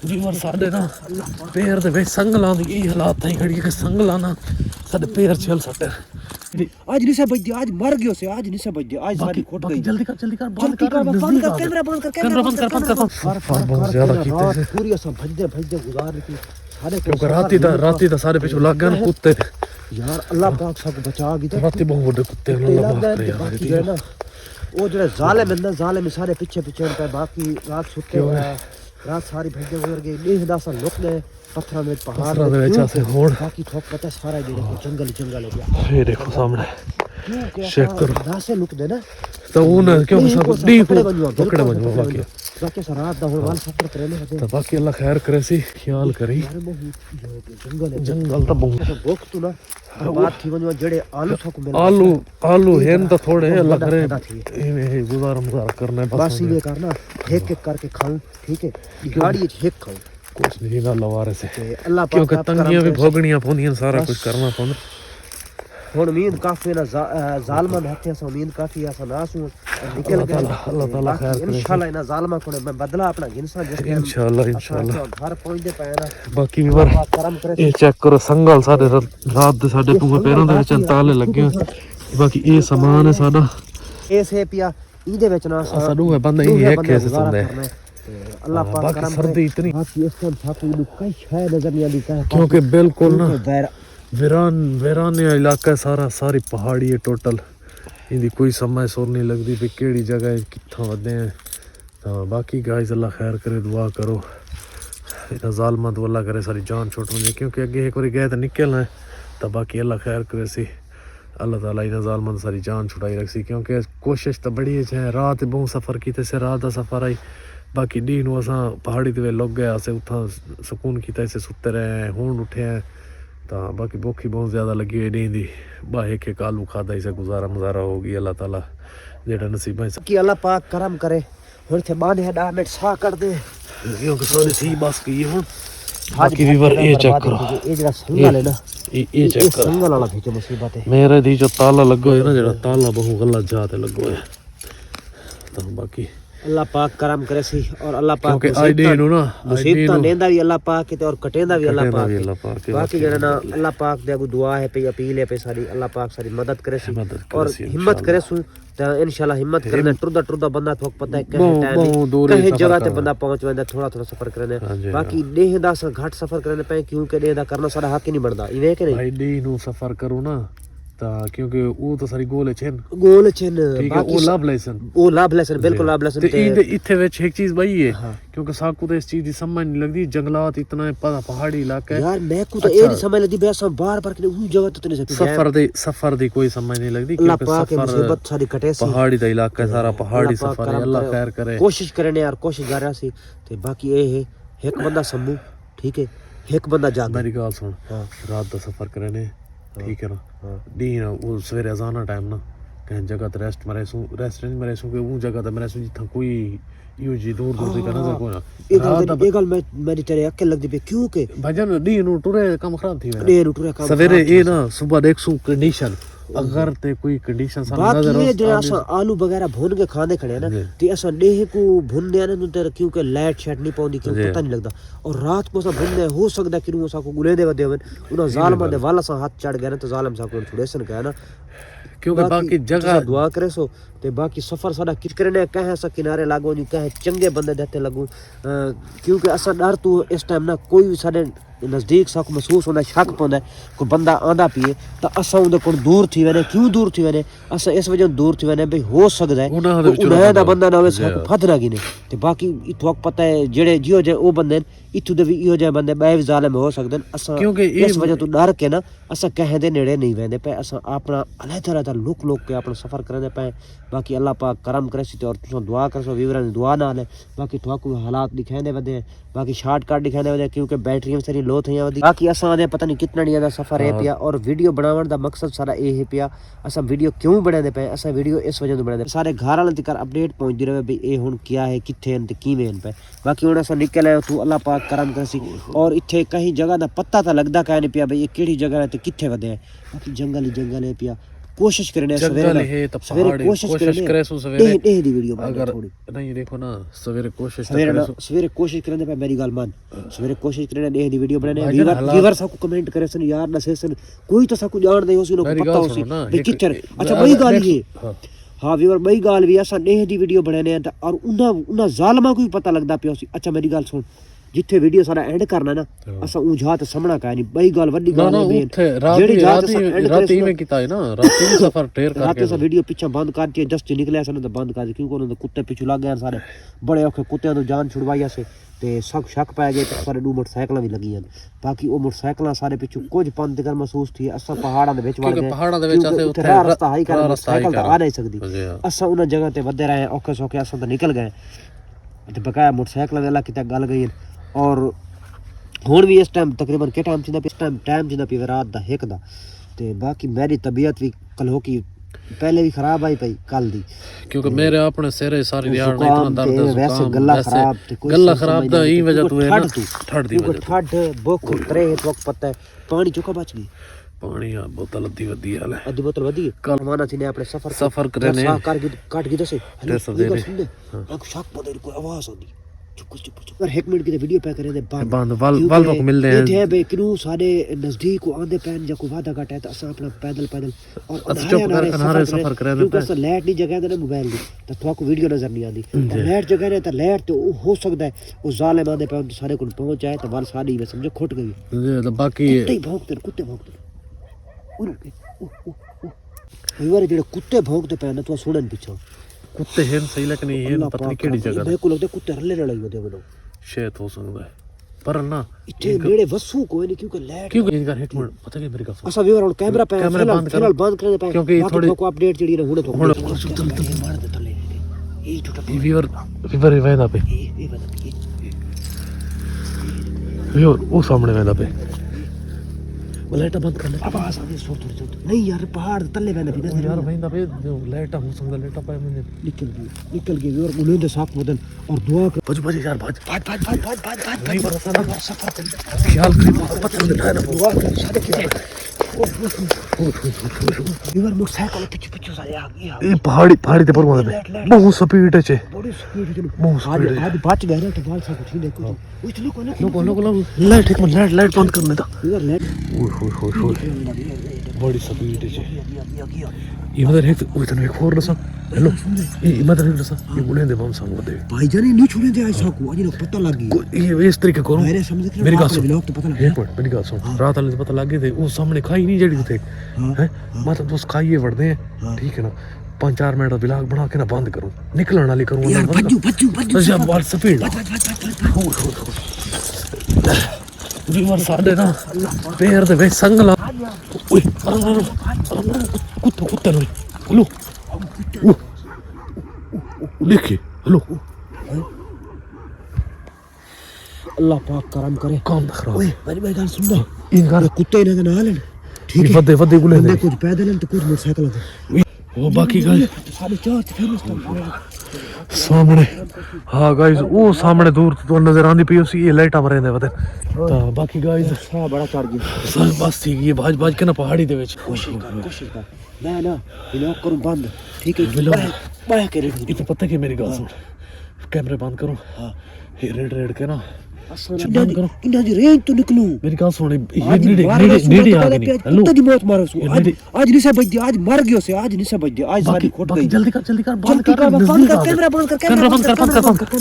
ਵੀਰ ਸਾਡੇ ਨਾ ਪੈਰ ਦੇ ਵਿੱਚ ਸੰਗਲਾਂ ਦੀ ਇਹ ਹਾਲਾਤ ਹੈ ਖੜੀ ਕਿ ਸੰਗਲਾਂ ਨਾ ਸਾਡੇ ਪੈਰ ਛਲ ਸਕਦੇ आज नहीं से बच गया, आज मर गयो से, आज नहीं से बच गया, आज सारी खोट गई। जल्दी कर बंद कर कैमरा बंद कर कैमरा बंद कर बहुत ज्यादा कीते पूरी असम भजदे गुजार की सारे क्योंकि राती दा सारे पीछे लग गए ना कुत्ते यार अल्लाह पाक सब बचा गई राती बहुत बड़े कुत्ते अल्लाह माफ करे यार वो जो जालिम है ना जालिम सारे पीछे पे बाकी रात सुते रात सारी भजदे गुजर गई नहीं दासा लुक गए पत्थर में पहाड़ में वैसा से होड़ बाकी ठोक पता सारा जंगल है गया ये देखो सामने चेक करो दास से लुक दे ना तो वो ना क्यों सब डी को पकड़े बजवा बाकी सारा रात दा वाल सफर करने है तो बाकी अल्लाह खैर करे सी ख्याल करी जंगल तो बहुत भूख तू ना बात थी वजो जड़े आलू सको मिल आलू हैं तो थोड़े अल्लाह करे इमे गुजार करना है बस ये करना एक करके खाऊं ठीक है गाड़ी एक खाऊं कुछ नहीं ना लवारे से अल्लाह पाक क्योंकि तंगियां भी भोगनियां पौंदियां सारा कुछ करना पौंदा हुन उम्मीद काफी ना जालमा हथे से उम्मीद काफी असा नासू निकल गए अल्लाह ताला खैर करे इंशाल्लाह इना जालमा को मैं बदला अपना गिनसा जिस इंशाल्लाह घर पहुंचदे पे ना बाकी भी बार करम करे ये चेक करो संगल साडे रात दे साडे पूरे पैरों दे विच ताले लगे बाकी ये सामान है साडा ऐसे पिया इदे विच ना साडू है बंदा ये एक कैसे सुनदे अल्लाह पाक करम सर्दी इतनी बाकी इस टाइम छापू कई है नजर नहीं आती है क्योंकि बिल्कुल ना वीरान इलाका सारा सारी पहाड़ी है टोटल इनकी कोई समय सुर नहीं लगती भी केड़ी जगह कित्थों वधे हैं तो बाकी गाइस अल्लाह खैर करे दुआ करो इतना जालमा तो अल्लाह करे सारी जान छुट वजे क्योंकि अगे एक बार गए तो निकलना है तो बाकी अल्लाह खैर करे सी अल्लाह ताला इन्हें जालमा सारी जान छुड़ाई रखी क्योंकि कोशिश तो बड़ी है रात बहुत सफ़र किते से रात का सफ़र आई बाकी डी नूं असां पहाड़ी ते लुक गए असें उत्थां सुकून किया इसे सुते रहे हुण उठे हैं तो बाकी भुखी बहुत ज़्यादा लगी हुई डी दी एक आलू खादा इसे गुजारा मुजारा होगी अल्लाह ताला जेड़ा नसीबा कि अल्लाह पाक करम करे हुण थे बाने 10 मिनट सा कर दे क्योंकि सोनी थी बस की हुण बाकी वीवर ये चेक करो ये जेड़ा संगल है ना ये चेक करो संगल वाला भी जो मुसीबत है मेरे दी जो ताला लगो है ना जेड़ा ताला बहु गलत जाते लगो है तो बाकी अल्लाह पाक करम करे सी और अल्लाह पाक क्योंकि आईडी नु ना मुसीबत लेंदा भी अल्लाह पाक ते और कटेंदा भी अल्लाह पाक बाकी जेड़ा ना अल्लाह पाक दे दुआ है पे अपील है पे सारी अल्लाह पाक सारी मदद करे सी और हिम्मत करे सु तो इंशाल्लाह हिम्मत करने टुरदा बंदा थोक पता है कहीं जगह ते बंदा पहुंच वेंदा थोड़ा सफर करने बाकी देह दा घाट सफर करने पे क्योंकि देह दा करना सारा हक ही नहीं बनदा इवे के नहीं आईडी नु सफर करूं ना ता क्योंकि वो तो सारी गोल छन बाकी वो लाभ लेसन बिल्कुल लाभ लेसन ते इथे विच एक चीज भाई है क्योंकि साकू तो इस चीज दी समझ नहीं लगदी जंगलात इतना है पहाड़ी इलाका है यार मैं को तो ए नहीं समझ लगदी बे सब बार के वो जगह तो नहीं सफर दी कोई समझ नहीं लगदी क्योंकि सफर मुसीबत सारी कटे सी पहाड़ी दा इलाका है सारा पहाड़ी सफर है अल्लाह खैर करे कोशिश करने यार कोशिश कर रहा सी ते बाकी ए है एक बंदा सम्मू ठीक है एक बंदा जाग मेरी गल सुन रात दा सफर करने ठीक है ना डी ना वो सवेरे अजाना टाइम ना कहीं जगह तो रेस्ट में रेसू के वो जगह तो रेसू जिथा कोई यो जी दूर से करना जा कोई ना एक गल मेरी तेरे अक्ल लगदी पे क्यों के भजन डी नु टुरे काम खराब थी डी नु टुरे काम सवेरे ए ना सुबह देखसू कंडीशन अगर ते कोई कंडीशन सा नजर बाकी जे असा आलू वगैरह भून के खाने खड़े ना ते असा देह को भुनने ने ते क्योंकि लाइट शेट नहीं पौंदी क्यों पता नहीं लगदा और रात को सा भुनने हो सकदा कि सा को गुले दे वदे उना जालमा दे वाला सा हाथ चढ़ गया ना तो जालिम सा को छुड़ेसन का ना क्योंकि बाकी जगह दुआ करे सो ते बाकी सफर साडा किच करने कहे सा किनारे लागो नहीं कहे चंगे बंदे देते लगू क्योंकि असा डर तो इस टाइम ना कोई भी साडे नजदीक सा को महसूस होना शक पौंदा कोई बंदा आंदा पिए तो असा उनके को दूर थी वने क्यों दूर थी वने असा इस वजह दूर थी वने भाई हो सकदा है उन्हें दा बंदा ना होवे सा को फद ना गिने ते बाकी इतो पता है जेड़े जियो जे ओ बंदे इतु दे भी इहो जे बंदे बे जालिम हो सकदे असा इस वजह तो डर के ना असा कहे दे नेड़े नहीं वेंदे पे असा अपना अलग तरह दा लुक के अपना सफर करने पे बाकी अल्लाह पाक करम करे सी और तुसा दुआ करसो विवरण दुआ नाल बाकी ठोकू हालात दिखाने वदे बाकी शॉर्टकट दिखाने वदे क्योंकि बैटरी सारी लो थी वदी बाकी असा दे पता नहीं कितना डी दा सफर है पिया और वीडियो बनावन दा मकसद सारा ए है पिया असा वीडियो क्यों बनाने पे असा वीडियो इस वजह तो बनाने सारे घर वाले तक अपडेट पहुंचदी रहे भाई ए हुन क्या है किथे ते कीवें पे बाकी हुन असा निकले तू अल्लाह पाक करम करसी और इथे कहीं जगह दा पता तो लगदा काहे नहीं पिया भाई ये केड़ी जगह है ते किथे वदे बाकी जंगल ही जंगल है पिया कोशिश करने जंगल है तो पहाड़ कोशिश करे सो सवेरे एह दी वीडियो बना अगर थोड़ी नहीं देखो ना सवेरे कोशिश सवेरे कोशिश करने पे मेरी गाल मान सवेरे कोशिश करने एह दी वीडियो बनाने व्यूअर सब को कमेंट करे सन यार ना सेसन कोई तो सब को जान दे उसी लोग पता होसी भाई किचर अच्छा वही गाल ये हाँ व्यूअर वही गाल भी असा एह दी वीडियो बनाने और उन्ना जालमा को भी पता लगदा पिया सी अच्छा मेरी गाल सुन जिथे वीडियो सारा एंड करना ना असा ऊ जात समणा का नहीं बई गाल वड्डी गाल है जेडी जात रात में कीता है ना रात में सफर टेर करके रात से वीडियो पीछे बंद कर दिया जस्ट निकले सन तो बंद कर दिया क्योंकि उन्होंने कुत्ते पीछे लग गए सारे बड़े औखे कुत्ते तो जान छुड़वाई से ते सब शक पै गए ते सारे दो मोटरसाइकिल भी लगी हैं बाकी वो मोटरसाइकिल सारे पीछे कुछ पंत कर महसूस थी असा पहाड़ां दे विच वड़ गए पहाड़ां दे विच असे उत्थे रास्ता हाई कर मोटरसाइकिल आ नहीं सकदी असा उन जगह ते वधे रहे औखे सौखे असा तो निकल गए ते बकाया मोटरसाइकिल वेला किते गल गई और हुण भी इस टाइम तकरीबन के टाइम इस टाइम जिंदा पी रात दा 1 दा ते बाकी मेरी तबीयत भी कल हो की पहले भी खराब आई पई कल दी क्योंकि मेरे अपने सिरे सारी रियाड़ में इतना दर्द है वैसे गला खराब दा ई वजह तो है ना ठंड दी वजह ठंड भूख तरे वक्त पता है पानी चुका बच गई पानी आ बोतल अद्धी वधी हाल है अद्धी बोतल वधी कल माना थी ने अपने सफर करने काट के दसे अब शक पता कोई आवाज आंदी चुप पर 1 मिनट की वीडियो पे करे दे बंद वाल को मिल रहे हैं ये बे किनु सारे नजदीक को आंदे पैन जा को वादा घट है तो असा अपना पैदल और अनारे सफर करे क्योंकि असा लाइट नहीं जगह दे मोबाइल दी तो थाको वीडियो नजर नहीं आंदी लाइट जगह ने तो लाइट तो हो सकदा है उस जालिम आंदे पे सारे को पहुंच जाए तो वाल सारी में समझो खुट गई तो बाकी कुत्ते भौंकते वो जेडे कुत्ते भौंकते पे ना तो सुनन पीछे कुत्ते हैं सही लेकिन ये पता नहीं केड़ी जगह मेरे को लगता है कुत्ते हल्ले लड़ाई होते हैं शायद हो सकता है पर ना इतने मेरे वसू कोई नहीं क्योंकि लाइट क्योंकि इनका हिट मोड पता है मेरे का अच्छा व्यूअर और कैमरा पे फिलहाल बंद करने पे क्योंकि थोड़ी को अपडेट जड़ी ना हुणे तो मार दे तले ये छोटा व्यूअर वेदा पे व्यूअर वो सामने वेदा पे लाइट बंद कर ले आवाज आ रही है थोड़ी नहीं यार पहाड़ तले वेदा भी यार वेदा पे लाइट हो सकता लाइट पे मैंने निकल गई व्यूअर मुने दे साफ बदन और दुआ कर बज यार भाज नहीं भरोसा ना सफा कर ख्याल कर पता नहीं है ना दुआ कर सारे के व्यूअर मोटरसाइकिल पीछे सारे आ गया ये पहाड़ी ते पर बहुत स्पीड है बड़ी स्पीड बहुत स्पीड आज बच गए ना तो बाल सब ठीक देखो इतने को लाइट एक मिनट लाइट बंद करने दा व्यूअर लाइट ओए बड़ी स्पीड है ये मदर है वो इतना एक और रसा हेलो ये मदर है रसा ये बोले दे बम संग दे भाई जाने नहीं छोड़े दे ऐसा को आज पता लग गई ये इस तरीके करो मेरे समझ के मेरी बात सुन लोग तो पता लग एक मिनट मेरी बात सुन रात वाले पता लग गए थे वो सामने खाई नहीं जड़ी थे हैं मतलब बस खाइए वड़दे हैं ठीक है ना 5-4 मिनट ब्लॉग बना के ना बंद करूं निकलने वाली करूं यार भज्जू जब बाल स्पीड व्यूअर साडे ना पैर दे वे संगला ओए कुत्ता लो हेलो देखिए हेलो अल्लाह पाक करम करे काम खराब ओए मेरी भाई गाल सुन ले इनका कुत्ते ने ना लेन ठीक है वदे गुले दे कुछ पैदल तो कुछ मोटरसाइकिल है वो बाकी गाइस सारे चार फेमस सामने हाँ गाइस वो सामने दूर तो नजर आंदी पई उसी ये लाइट आ रहे ने वदे तो बाकी गाइस हां बड़ा चढ़ गया सब बस ठीक ये भाज के ना पहाड़ी दे विच कोशिश कर ना ब्लॉग करूं बंद ठीक है बाय के रेडी ये पता है कि मेरी गाल सुन कैमरे बंद करो हां ये रेड के ना बंद करो इंदा जी रेंज तो निकलूं मेरी गाल सुन ये नीडी आ गई हेलो कुत्ते दी मौत मारो आज निशा बज गया आज मर गयो से आज निशा बज गया आज सारी खोट गई जल्दी कर बंद कर कैमरा बंद कर